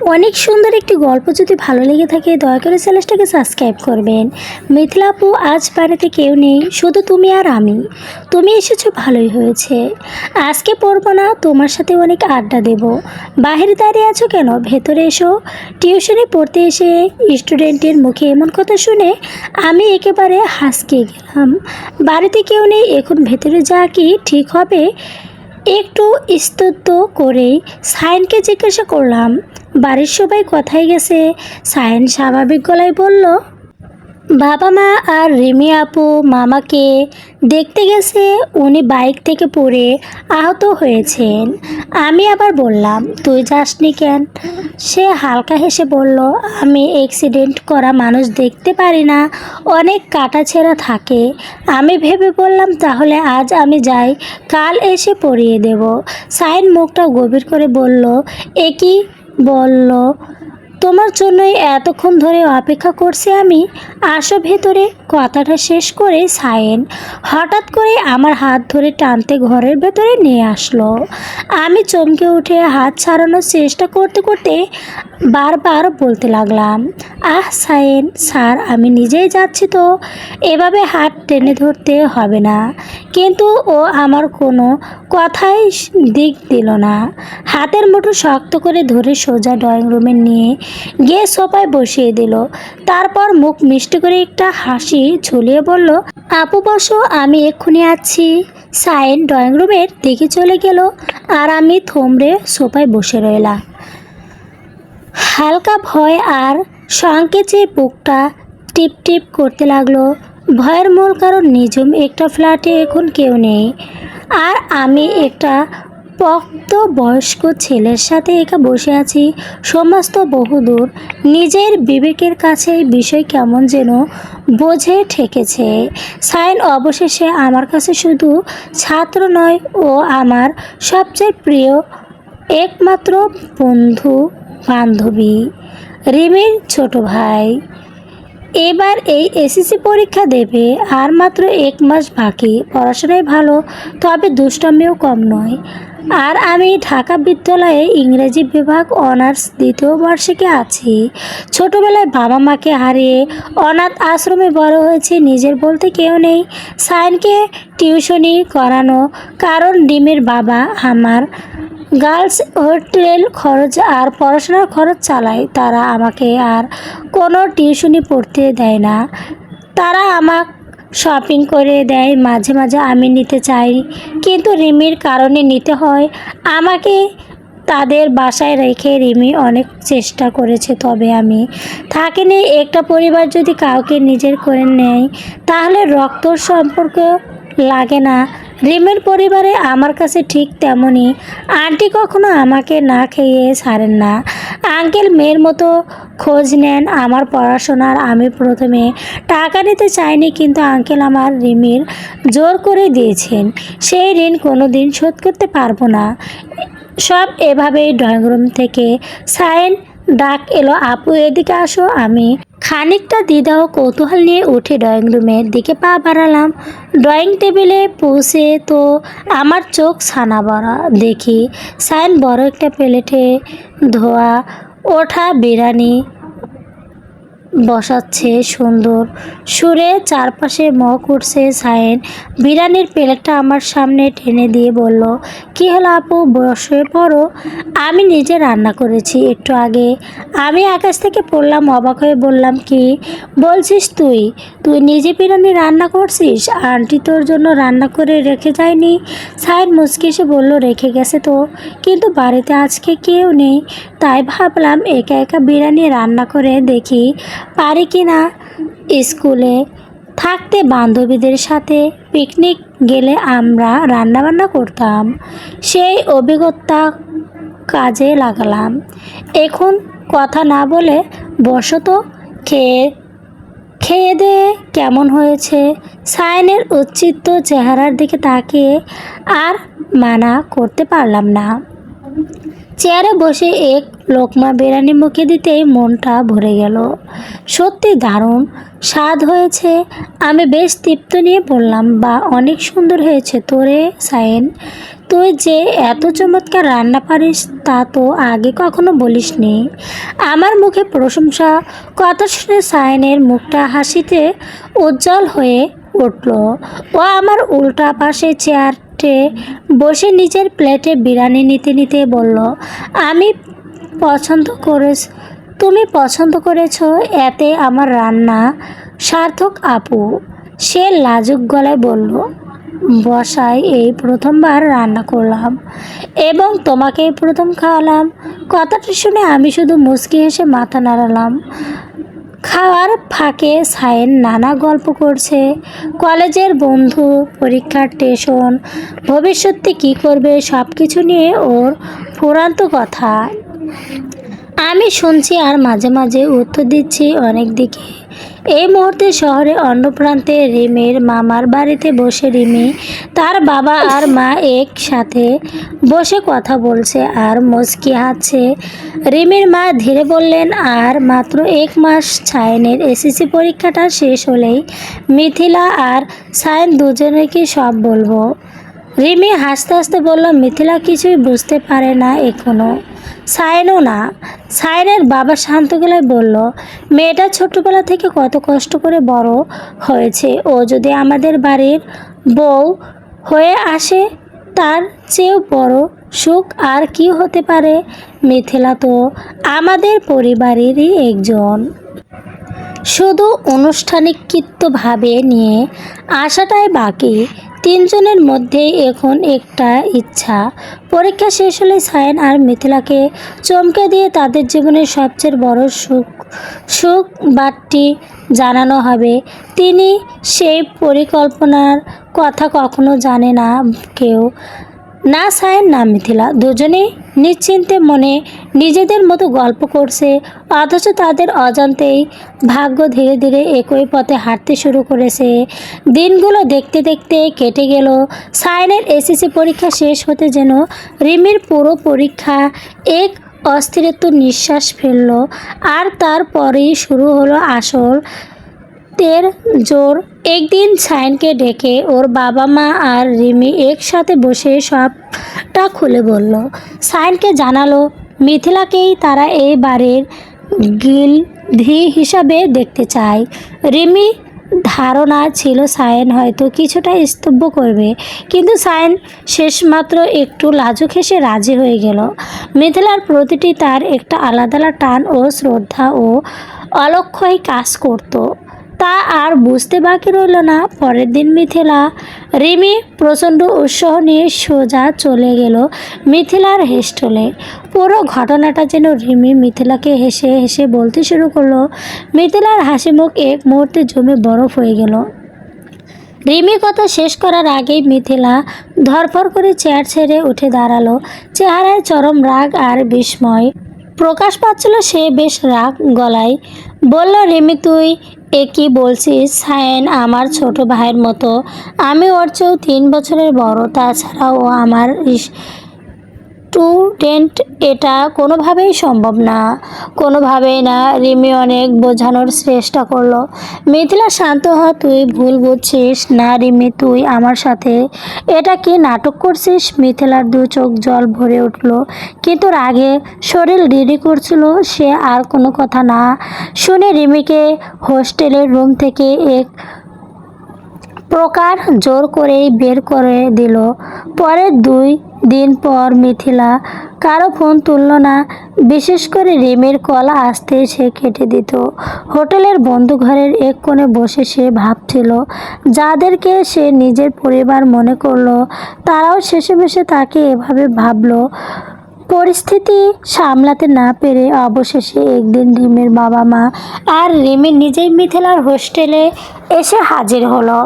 অনেক সুন্দর একটি গল্প যদি ভালো লেগে থাকে দয়া করে চ্যানেলটাকে সাবস্ক্রাইব করবেন। মিথিলা আপু, আজ বাড়িতে কেউ নেই, শুধু তুমি আর আমি। তুমি এসেছো ভালোই হয়েছে। আজকে পড়বো না, তোমার সাথে অনেক আড্ডা দেব। বাইরে দাঁড়িয়ে আছো কেন, ভেতরে এসো। টিউশনে পড়তে এসে স্টুডেন্টের মুখে এমন কথা শুনে আমি একেবারে হাসকে গেলাম। বাড়িতে কেউ নেই, এখন ভেতরে যা কি ঠিক হবে? একটু স্তব্ধ করেই সায়নকে জিজ্ঞাসা করলাম, বাড়ির সবাই কোথায় গেছে? সায়ন স্বাভাবিক গলায় বলল, বাবা মা আর রিমি আপু মামাকে দেখতে গেছে, উনি বাইক থেকে পড়ে আহত হয়েছেন। আমি আবার বললাম, তুই যাসনি কেন? সে হালকা হেসে বলল, আমি অ্যাক্সিডেন্ট করা মানুষ দেখতে পারি না, অনেক কাটাছেঁড়া থাকে। আমি ভেবে বললাম, তাহলে আজ আমি যাই, কাল এসে পড়িয়ে দেব। সাইন মুখটা গভীর করে বলল, এ কি বলল? তোমার জন্যই এতক্ষণ ধরে অপেক্ষা করছি আমি। আসো ভেতরে। কথাটা শেষ করে সায়েন হঠাৎ করে আমার হাত ধরে টানতে ঘরের ভেতরে নিয়ে আসলো। আমি চমকে উঠে হাত ছাড়ানোর চেষ্টা করতে করতে বারবার বলতে লাগলাম, আহ সায়েন স্যার, আমি নিজেই যাচ্ছি তো, এভাবে হাত টেনে ধরতে হবে না। কিন্তু ও আমার কোনো কথাই দিক দিল না। হাতের মুঠো শক্ত করে ধরে সোজা ড্রয়িং রুমে নিয়ে গিয়ে সোফায় বসিয়ে দিল। তারপর মুখ মিষ্টি করে একটা হাসি ঝুলিয়ে বলল, আপু বসো, আমি এক্ষুনি আসছি। সাইন ড্রয়িং রুমের দিকে চলে গেল আর আমি থমড়ে সোফায় বসে রইলাম। হালকা ভয় আর সংকেচে বুকটা টিপ টিপ করতে লাগলো। ভয়ের মূল কারণ, নিঝুম একটা ফ্ল্যাটে এখন কেউ নেই আর আমি একটা পোক্ত বয়স্ক ছেলের সাথে একা বসে আছি। সমস্ত বহুদূর। নিজের বিবেকের কাছে বিষয় কেমন যেন বোঝে ঠেকেছে। সাইন অবশেষে আমার কাছে শুধু ছাত্র নয়, ও আমার সবচেয়ে প্রিয় একমাত্র বন্ধু বান্ধবী, রিমির ছোট ভাই। এবার এই এসএসসি পরীক্ষা দেবে, আর মাত্র 1 মাস বাকি। পড়াশোনায় ভালো, তবে দুষ্টামিও কম নয়। আর আমি ঢাকা বিদ্যালয়ে ইংরেজি বিভাগ অনার্স 2য় বর্ষে আছি। ছোটবেলায় বাবা মাকে হারিয়ে অনাথ আশ্রমে বড় হয়েছে, নিজের বলতে কেউ নেই। সায়েনকে টিউশনি করানো কারণ ডিমের বাবা আমার গার্লস হোস্টেল খরচ আর পড়াশোনার খরচ চালায়। তারা আমাকে আর কোনো টিউশনি পড়তে দেয় না। তারা আমাকে শপিং করে দেয় মাঝে মাঝে, আমি নিতে চাই, কিন্তু রিমির কারণে নিতে হয় আমাকে। তাদের বাসায় রেখে রিমি অনেক চেষ্টা করেছে, তবে আমি থাকিনি। একটা পরিবার যদি কাউকে নিজের করে নেয় তাহলে রক্তর সম্পর্ক লাগে না। রিমির পরিবারে আমার কাছে ঠিক তেমনই। আন্টি কখনো আমাকে না খেয়ে ছাড়েন না। আঙ্কেল মেয়ের মতো খোঁজ নেন আমার পড়াশোনার। আমি প্রথমে টাকা নিতে চাইনি, কিন্তু আঙ্কেল আমার রিমির জোর করে দিয়েছেন। সেই ঋণ কোনো দিন শোধ করতে পারবো না। সব এভাবেই ড্রয়িং রুম থেকে সাইন ডাক এলো, আপু এদিকে আসো। আমি খানিকটা দ্বিধা ও কৌতূহল নিয়ে উঠে ড্রয়িং রুমের দিকে পা বাড়ালাম। ড্রয়িং টেবিলে পৌঁছে তো আমার চোখ ছানা বড়া। দেখি সাইন বড় একটা প্লেটে ধোয়া ওঠা বিরিয়ানি বসাচ্ছে সুন্দর সুরে, চারপাশে মগ উঠছে। সায়েন বিরিয়ানির প্লেটটা আমার সামনে টেনে দিয়ে বলল, কি হলো আপু, বসে পড়ো, আমি নিজে রান্না করেছি একটু আগে। আমি আকাশ থেকে পড়লাম, অবাক হয়ে বললাম, কি বলছিস তুই? তুই নিজে বিরিয়ানি রান্না করছিস? আন্টি তোর জন্য রান্না করে রেখে যায়নি? সায়েন মুচকি এসে বলল, রেখে গেছে তো, কিন্তু বাড়িতে আজকে কেউ নেই, তাই ভাবলাম একা একা বিরিয়ানি রান্না করে দেখি পারি কি না। স্কুলে থাকতে বান্ধবীদের সাথে পিকনিক গেলে আমরা রান্নাবান্না করতাম, সেই অভিজ্ঞতা কাজে লাগালাম। এখন কথা না বলে বসো তো, খেয়ে খেয়ে দে কেমন হয়েছে? সায়নের উচ্চিত চেহারার দিকে তাকিয়ে আর মানা করতে পারলাম না। চেয়ারে বসে এক লোকমা বিরিয়ানি মুখে দিতেই মনটা ভরে গেল। সত্যি দারুণ স্বাদ হয়েছে। আমি বেশ তৃপ্ত নিয়ে বললাম, বা অনেক সুন্দর হয়েছে তোরে সায়েন, তুই যে এত চমৎকার রান্না পারিস তা তো আগে কখনো বলিসনি। আমার মুখে প্রশংসা কথা শুনে সায়েনের মুখটা হাসিতে উজ্জ্বল হয়ে উঠল। ও আমার উল্টা পাশে চেয়ারটে বসে নিজের প্লেটে বিরিয়ানি নিতে নিতে বলল, আমি পছন্দ করে তুমি পছন্দ করেছো, এতে আমার রান্না সার্থক আপু। সে লাজুক গলায় বলল, বসায় এই প্রথমবার রান্না করলাম এবং তোমাকেই প্রথম খাওয়ালাম। কথাটা শুনে আমি শুধু মুচকি হেসে মাথা নাড়ালাম। খাওয়ার ফাঁকে সায়েন নানা গল্প করছে, কলেজের বন্ধু, পরীক্ষার টেনশন, ভবিষ্যতে কী করবে সব কিছু নিয়ে ওর ফুরান্ত কথা। আমি শুনছি আর মাঝে মাঝে উত্তর দিচ্ছি অনেক দিকে। এই মুহূর্তে শহরে অন্য প্রান্তে রিমির মামার বাড়িতে বসে রিমি, তার বাবা আর মা একসাথে বসে কথা বলছে আর মুচকি হাসছে। রিমির মা ধীরে বললেন, আর মাত্র 1 মাস, সায়েনের এসএসসি পরীক্ষাটা শেষ হলেই মিথিলা আর সায়েন দুজনেকে সব বলবো। রিমি হাসতে হাসতে বলল, মিথিলা কিছুই বুঝতে পারে না এখনো, সায়েনও না। সায়েনের বাবা শান্ত গলায় বলল, মেয়েটা ছোটবেলা থেকে কত কষ্ট করে বড় হয়েছে, ও যদি আমাদের বাড়ির বউ হয়ে আসে তার চেয়েও বড় সুখ আর কি হতে পারে। মিথিলা তো আমাদের পরিবারেরই একজন, শুধু আনুষ্ঠানিকভাবে নিয়ে আসাটাই বাকি। 3 জনের মধ্যেই এখন একটা ইচ্ছা, পরীক্ষা শেষ হলে সায়েন আর মিথিলাকে চমকে দিয়ে তাদের জীবনের সবচেয়ে বড় সুখ বার্তাটি জানানো হবে। তিনি সেই পরিকল্পনার কথা কখনো জানে না কেউ, না সায়েন না মিথিলা। দুজনেই নিশ্চিন্তে মনে নিজেদের মতো গল্প করছে, অথচ তাদের অজান্তেই ভাগ্য ধীরে ধীরে একই পথে হাঁটতে শুরু করেছে। দিনগুলো দেখতে দেখতে কেটে গেল। সায়েনের এসএসসি পরীক্ষা শেষ হতে যেন রিমির পুরো পরীক্ষা এক অস্থিরত্ব নিঃশ্বাস ফেলল। আর তারপরেই শুরু হলো আসল তের জোর। একদিন সায়েনকে ডেকে ওর বাবা মা আর রিমি একসাথে বসে সবটা খুলে বলল। সায়েনকে জানালো মিথিলাকেই তারা এই বাড়ির গিলধি হিসাবে দেখতে চায়। রিমি ধারণা ছিল সায়েন হয়তো কিছুটা স্তব্ধ করবে, কিন্তু সায়েন শেষমাত্র একটু লাজুক হেসে রাজি হয়ে গেল। মিথিলার প্রতিটি তার একটা আলাদা টান ও শ্রদ্ধা ও অলক্ষ্যই কাজ করত, তা আর বুঝতে বাকি রইল না। পরের দিন মিথিলা রিমি প্রচণ্ড উৎসাহ নিয়ে সোজা চলে গেল মিথিলার হোস্টেলে। পুরো ঘটনাটা যেন রিমি মিথিলাকে হেসে হেসে বলতে শুরু করলো। মিথিলার হাসি মুখ এক মুহূর্তে জমে বরফ হয়ে গেল। রিমি কথা শেষ করার আগেই মিথিলা ধরফর করে চেয়ার ছেড়ে উঠে দাঁড়ালো। চেহারায় চরম রাগ আর বিস্ময় প্রকাশ পাচ্ছিল। সে বেশ রাগ গলায় বলল, রিমি তুই এ কি বলছিস? সায়েন আমার ছোট ভাইয়ের মতো, আমি ওর চেয়েও 3 বছরের বড়, তাছাড়া ও আমার স্টুডেন্ট। এটা কোনোভাবেই সম্ভব না, কোনোভাবেই না। রিমি অনেক বোঝানোর চেষ্টা করলো। মিথিলা শান্ত হ, তুই ভুল বুঝছিস। না রিমি, তুই আমার সাথে এটা কি নাটক করছিস? মিথিলার 2 চোখ জল ভরে উঠল, কিন্তু রাগে শরীর রিরি করছিল। সে আর কোনো কথা না শুনে রিমিকে হোস্টেলের রুম থেকে এক প্রকার জোর করেই বের করে দিল। পরের 2 দিন পর মিথিলা কারো ফোন তুলল না, বিশেষ করে রিমির কল আসতে সে কেটে দিত। হোটেলের বন্ধ ঘরের এক কোণে বসে সে ভাবছিল, যাদেরকে সে নিজের পরিবার মনে করলো তারাও শেষে তাকে এভাবে ভাবলো। পরিস্থিতি সামলাতে না পেরে অবশেষে একদিন রিমির বাবা মা আর রিমি নিজেই মিথিলার হোস্টেলে এসে হাজির হলো।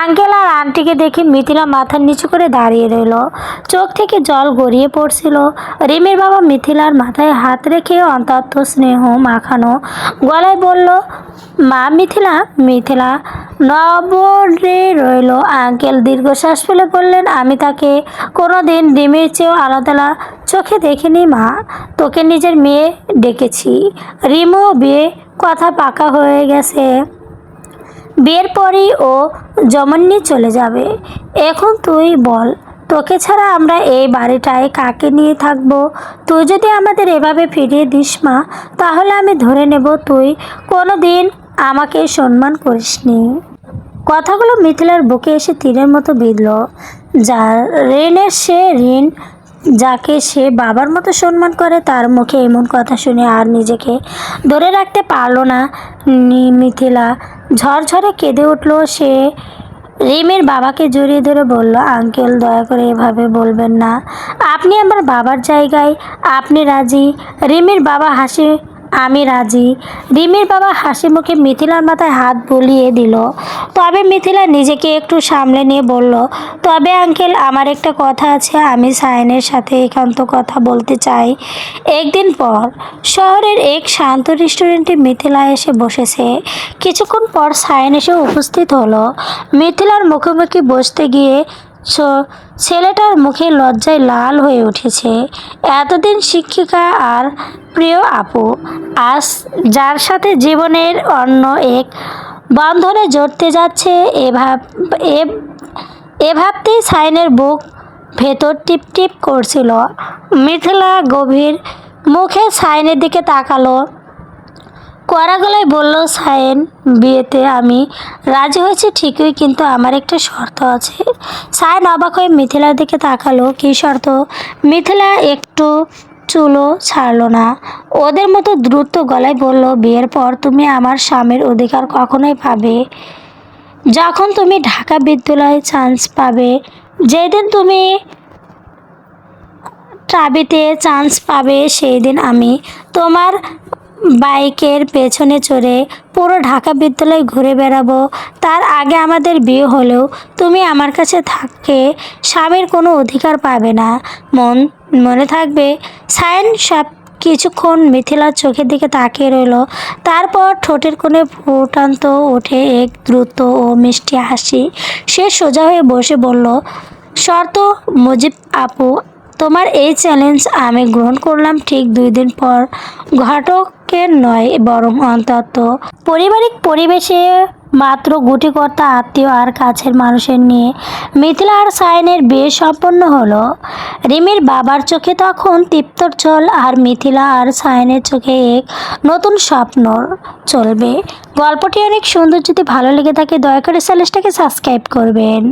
আঙ্কেল আর আন্টিকে দেখে মিথিলা মাথা নিচু করে দাঁড়িয়ে রইল, চোখ থেকে জল গড়িয়ে পড়ছিল। রিমির বাবা মিথিলার মাথায় হাত রেখে অন্তত স্নেহ মাখানো গলায় বলল, মা মিথিলা। মিথিলা নবরে রইল। আঙ্কেল দীর্ঘশ্বাস ফেলে বললেন, আমি তাকে কোনোদিন রিমির চেয়েও আলাদা চোখে দেখিনি মা, তোকে নিজের মেয়ে ডেকেছি। রিমু বিয়ে কথা পাকা হয়ে গেছে, বিয়ের পরই ও জমন্নি চলে যাবে। এখন তুই বল, তোকে ছাড়া আমরা এই বাড়িটায় কাকে নিয়ে থাকবো? তুই যদি আমাদের এভাবে ফিরিয়ে দিস মা, তাহলে আমি ধরে নেব তুই কোনো দিন আমাকে সম্মান করিসনি। কথাগুলো মিথিলার বুকে এসে তীরের মতো বিঁধল। যার ঋণের সে ঋণ, যাকে সে বাবার মতো সম্মান করে, তার মুখে এমন কথা শুনে আর নিজেকে ধরে রাখতে পারল না। মিথিলা ঝরঝরে কেঁদে উঠল। সে রিমির বাবাকে জড়িয়ে ধরে বলল, আঙ্কেল দয়া করে এভাবে বলবেন না, আপনি আমার বাবার জায়গায়, আপনি রাজি? রিমির বাবা হাসি, আমি রাজি। রিমির বাবা হাসি মুখে মিথিলার মাথায় হাত বুলিয়ে দিল। তবে মিথিলা নিজেকে একটু সামলে নিয়ে বলল, তবে আঙ্কেল আমার একটা কথা আছে, আমি সায়নের সাথে একান্ত কথা বলতে চাই। একদিন পর শহরের এক শান্ত রেস্টুরেন্টে মিথিলা এসে বসেছে। কিছুক্ষণ পর সায়ন এসে উপস্থিত হলো। মিথিলার মুখোমুখি বসতে গিয়ে ছেলেটার মুখে লজ্জায় লাল হয়ে উঠেছে। এতদিন শিক্ষিকা আর প্রিয় আপু, আজ যার সাথে জীবনের অন্য এক বন্ধনে জড়তে যাচ্ছে, এ ভাবতেই সায়নের বুক ভেতর টিপ টিপ করছিল। মিথিলা গভীর মুখে সায়নের দিকে তাকালো, কড়া গলায় বলল, সায়ন, বিয়েতে আমি রাজি হয়েছি ঠিকই, কিন্তু আমার একটা শর্ত আছে। সায়ন অবাক হয়ে মিথিলার দিকে তাকালো। কী শর্ত? মিথিলা একটু চুলও ছাড়ল না, ওদের মতো দ্রুত গলায় বলল, বিয়ের পর তুমি আমার স্বামীর অধিকার কখনোই পাবে। যখন তুমি ঢাকা বিদ্যালয়ে চান্স পাবে, যেদিন তুমি ট্রাবিতে চান্স পাবে, সেই দিন আমি তোমার বাইকের পেছনে চড়ে পুরো ঢাকা বিদ্যালয় ঘুরে বেড়াবো। তার আগে আমাদের বিয়ে হলেও তুমি আমার কাছে থাকে স্বামীর কোনো অধিকার পাবে না। মনে থাকবে? সায়ন সব কিছুক্ষণ মিথিলার চোখের দিকে তাকিয়ে রইল। তারপর ঠোঁটের কোণে ফুটান্ত ওঠে এক দ্রুত ও মিষ্টি হাসি। সে সোজা হয়ে বসে বলল, শর্ত মুজিব আপু, তোমার এই চ্যালেঞ্জ আমি গ্রহণ করলাম ঠিক 2 দিন পর। ঘটকের নয়, বরং অন্তত পারিবারিক পরিবেশে মাত্র গুটিকর্তা আত্মীয় আর কাছের মানুষের নিয়ে মিথিলা আর সায়নের বিয়ে সম্পন্ন হলো। রিমির বাবার চোখে তখন তৃপ্তর জল, আর মিথিলা আর সায়নের চোখে এক নতুন স্বপ্ন চলবে। গল্পটি অনেক সুন্দর। যদি ভালো লেগে থাকে দয়া করে চ্যানেলটাকে সাবস্ক্রাইব করবেন।